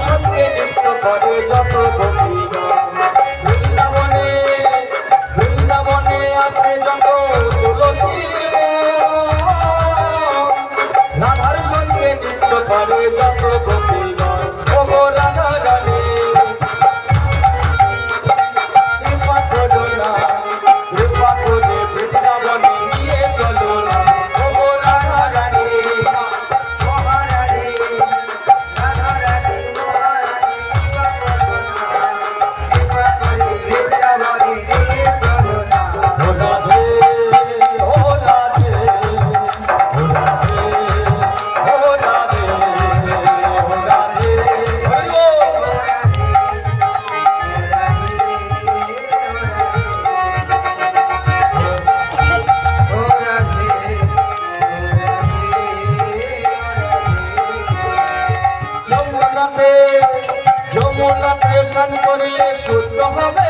সঙ্গে নৃত্য করে যত গোপীগণ। বৃন্দাবনে বৃন্দাবনে আছে যত তুলসী, রাধার সঙ্গে নৃত্য করে যত গোপীগণ। ওগো রাধা রানী কৃপা করো না, কৃপা করে বৃন্দাবনে নিয়ে চলো না। ওগো রাধা রানী মহারানী, রাধা রানী মহারানী, কৃপা করে বৃন্দাবনে নিয়ে চলো না। ও রাধে ও রাধে ও রাধে ও রাধে ও রাধে। যমুনাতে যমুনাতে স্নান করলে শুদ্ধ হবে।